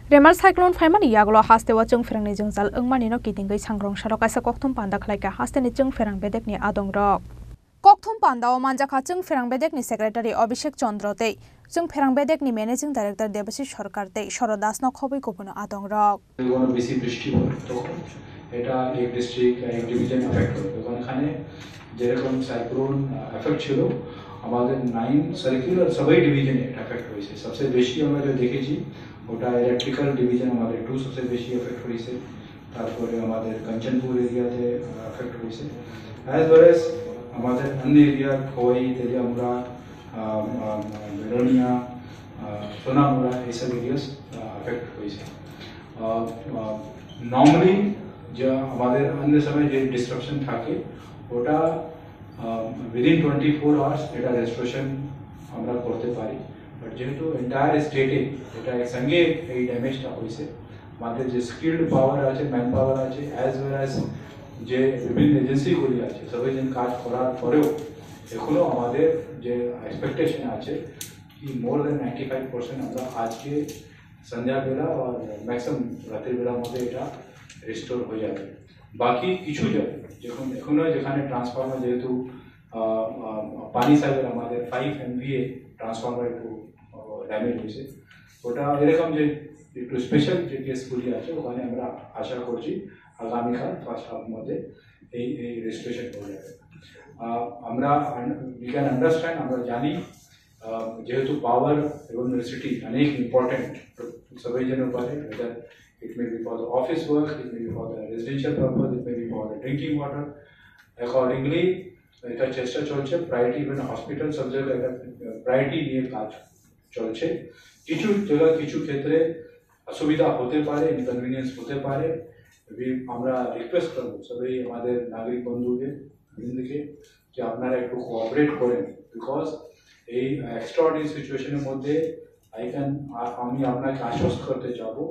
Remal cyclone faimani yaglo haste wa chung ferang ni jungjal engmani no kitingai sangrong salo kaisa kokthum panda khlaika haste ni chung ferang bedek ni adong rok kokthum panda o manjakha chung ferang bedek ni secretary Abhishek Chandra tei chung ferang bedek ni managing director Debashish Sarkar tei Shorodas no khoboi kobuno adong rok কোনো বেশি বৃষ্টি হয় তখন এটা এক district এক division effect হয় তখন এখানে যেরকম সাইক্লোন এফেক্ট ছিল আমাদের 9 সার্কুলার সবাই ডিভিশনে এফেক্ট হয়েছে সবচেয়ে বেশি আমরা যে দেখেছি ওটা ইলেকট্রিক্যাল ডিভিশন আমাদের 2 সবচেয়ে বেশি এফেক্ট হয়েছে তারপরে আমাদের কাঞ্চনপুর এরিয়াতে এফেক্ট হয়েছে অ্যাজ ওয়েল এজ আমাদের অন্য এরিয়া খোয়াই তেলিয়ামুড়া বেলোনিয়া সোনামুড়া এইসব এরিয়াস এফেক্ট হয়েছে নর্মালি যে আমাদের अन्य समय যে ডিস্ট্রাকশন থাকে ওটা within 24 hours এটা রেস্টোরেশন আমরা করতে পারি বাট যেহেতু এন্টায়ার স্টেটে এটা একসঙ্গে এই ড্যামেজটা হয়েছে আমাদের যে স্কিলড পাওয়ার আছে ম্যান পাওয়ার আছে অ্যাজ ওয়েল অ্যাজ যে বিভিন্ন এজেন্সিগুলি আছে সবাই যেন কাজ করার পরেও এখনো আমাদের যে এক্সপেকটেশন আছে কি মোর দেন 95% আমরা আজকে সন্ধ্যা বেলা আর ম্যাক্সিমাম রাতের বেলার মধ্যে এটা রিস্টোর হয়ে যাবে বাকি কিছু যাবে যখন এখনো যেখানে ট্রান্সফর্মার যেহেতু পানি সাইডের আমাদের 5 MVA ট্রান্সফর্মার একটু ড্যামেজ হয়েছে ওটা এরকম যে একটু স্পেশাল যে কেসগুলি আছে ওখানে আমরা আশা করছি আগামীকাল ফার্স্ট হাফ মধ্যে এই রেস্টোরেশন হয়ে যাবে আমরা উই ক্যান আন্ডারস্ট্যান্ড আমরা জানি যেহেতু পাওয়ার এবং ইলেকট্রিসিটি অনেক ইম্পর্টেন্ট সবাই যেন পারে whether it may be for the office work, it may be for the residential purpose, it may be for the drinking water. Accordingly, এটা চেষ্টা চলছে প্রায়োরিটি ইভেন হসপিটাল সব জায়গায় প্রায়োরিটি নিয়ে কাজ চলছে কিছু জায়গা কিছু ক্ষেত্রে অসুবিধা হতে পারে ইনকনভিনিয়েন্স হতে পারে আমরা রিকোয়েস্ট করবো সবাই আমাদের নাগরিক বন্ধুদের যে আপনারা একটু কোঅপারেট করেন বিকজ এই এক্সট্রাঅর্ডিনারি সিচুয়েশনের মধ্যে আমি আপনাকে আশ্বস্ত করতে চাবো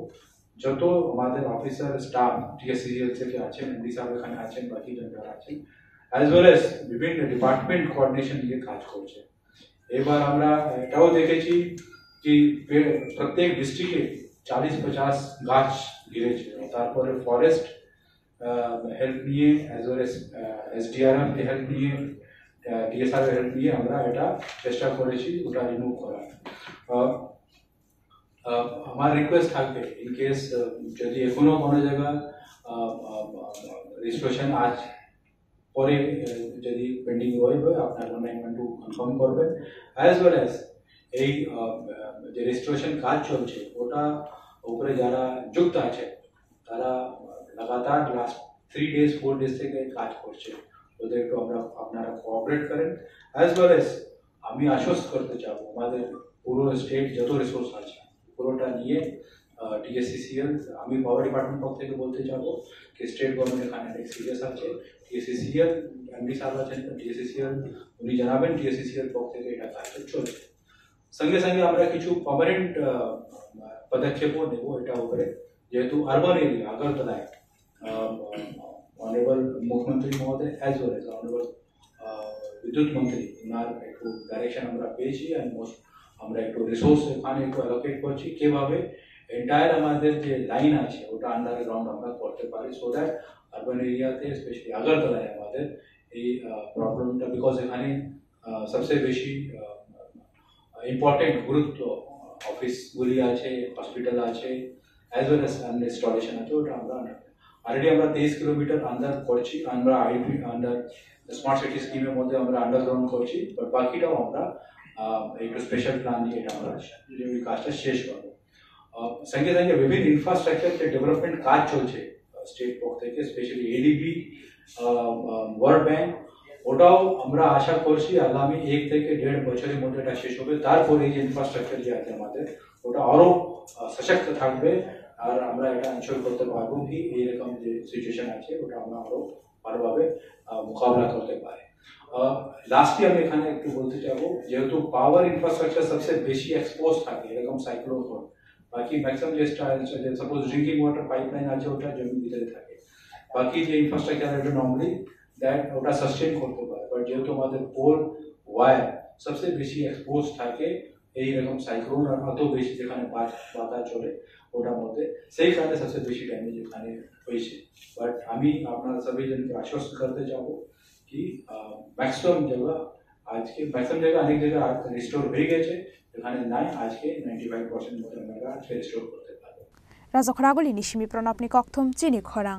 যত আমাদের অফিসার স্টাফ টিএসসিএল থেকে আছেন এমডি সাহেব এখানে আছেন বাকি যারা আছেন অ্যাজ ওয়েল এজ বিভিন্ন ডিপার্টমেন্ট কোঅর্ডিনেশন নিয়ে কাজ করছে এবার আমরা এটাও দেখেছি কি প্রত্যেক ডিস্ট্রিক্টে 40-50 গাছ গিরেছে তারপরে ফরেস্ট হেল্প নিয়ে as well as SDRF help নিয়ে ডিএসআর হেল্প নিয়ে আমরা এটা চেষ্টা করেছি ওটা রিমুভ করার আমার রিকোয়েস্ট থাকবে ইন কেস যদি এখনো কোনো জায়গা রেজিস্ট্রেশন আজ পরে যদি পেন্ডিং রয়ে আপনার একটু কনফার্ম করবেন অ্যাজ ওয়েল অ্যাজ এই যে রেজিস্ট্রেশন কাজ চলছে ওটা উপরে যারা যুক্ত আছে তারা লাগাতার লাস্ট 3 days 4 days থেকে কাজ করছে ওদের একটু আপনারা কোঅপারেট করেন অ্যাজ ওয়েল অ্যাজ আমি আশ্বস্ত করতে চাবো আমাদের পুরো স্টেট যত রিসোর্স আছে পুরোটা নিয়ে টিএসসিসিএল আমি পাওয়ার ডিপার্টমেন্ট পক্ষ থেকে বলতে চাবো কি স্টেট গভর্নমেন্ট এখানে অনেক সিরিয়াস আছে টিএসসিসিএল এমডি সাহেব আছেন টিএসসিসিএল উনি জানাবেন টিএসসিসিএল পক্ষ থেকে এটা কাজ চলছে সঙ্গে সঙ্গে আমরা কিছু পার্মানেন্ট পদক্ষেপও নেব এটা উপরে যেহেতু আরবান এরিয়া আগরতলায় অনেবল মুখ্যমন্ত্রী মহোদয় অ্যাজ ওয়েল এজ অনেবল বিদ্যুৎ মন্ত্রী ওনার একটু ডাইরেকশন আমরা পেয়েছি অ্যান্ড মোস্ট আমরা একটু রিসোর্স এখানে একটু অ্যালোকেট করছি কিভাবে এন্টায়ার আমাদের যে লাইন আছে ওটা আন্ডারগ্রাউন্ড আমরা করতে পারি সো দ্যাট আরবান এরিয়াতে স্পেশালি আগরতলায় আমাদের এই প্রবলেমটা বিকজ এখানে সবচেয়ে বেশি ইম্পর্টেন্ট গুরুত্ব অফিসগুলি আছে হসপিটাল আছে অ্যাজ ওয়েল এজ ইনস্টলেশন আছে ওটা আমরা অলরেডি আমরা 23 কিলোমিটার আন্ডার করছি আমরা আইডি আন্ডার স্মার্ট সিটি স্কিমের মধ্যে আমরা আন্ডারগ্রাউন্ড করছি বাট বাকিটাও আমরা একটু স্পেশাল প্ল্যান নিয়ে এটা আমরা এই কাজটা শেষ করবো সঙ্গে সঙ্গে বিভিন্ন ইনফ্রাস্ট্রাকচার যে ডেভেলপমেন্ট কাজ চলছে স্টেট পক্ষ থেকে স্পেশালি এডিবি ওয়ার্ল্ড ব্যাংক ওটাও আমরা আশা করছি আগামী 1 থেকে 1.5 বছরের মধ্যে এটা শেষ হবে তারপরে এই যে ইনফ্রাস্ট্রাকচার যে আছে আমাদের ওটা আরও সশক্ত থাকবে আর আমরা এটা এনশিওর করতে পারবো কি এইরকম যে সিচুয়েশন আছে ওটা আমরা আরও ভালোভাবে মোকাবিলা করতে পারি লাস্টলি আমি এখানে একটু বলতে চাবো যেহেতু পাওয়ার ইনফ্রাস্ট্রাকচার সবচেয়ে বেশি এক্সপোজ থাকে এরকম সাইক্লোন হয় বাকি ম্যাক্সিমাম যে সাপোজ ড্রিঙ্কিং ওয়াটার পাইপলাইন আছে ওটা জমির ভিতরে থাকে বাকি যে ইনফ্রাস্ট্রাকচার এটা নর্মালি দ্যাট ওটা সাস্টেন করতে পারে বাট যেহেতু আমাদের পোল ওয়্যার সবচেয়ে বেশি এক্সপোজ থাকে এইরকম সাইক্লোন আর অত বেশি যেখানে বাতা চলে ওটার মধ্যে সেই কারণে সবচেয়ে বেশি ড্যামেজ এখানে হয়েছে। বাট আমি আপনারা সবাই জনকে আশ্বস্ত করতে চাবো কি ম্যাক্সিমাম জায়গা অনেক জায়গা রিস্টোর হয়ে গেছে, এখানে নাই আজকে 95% মতো আমরা আজকে রিস্টোর করতে পারবো। রাজখরাগলি নিশিমি প্রণবনি কক্থম চিনি খরাং।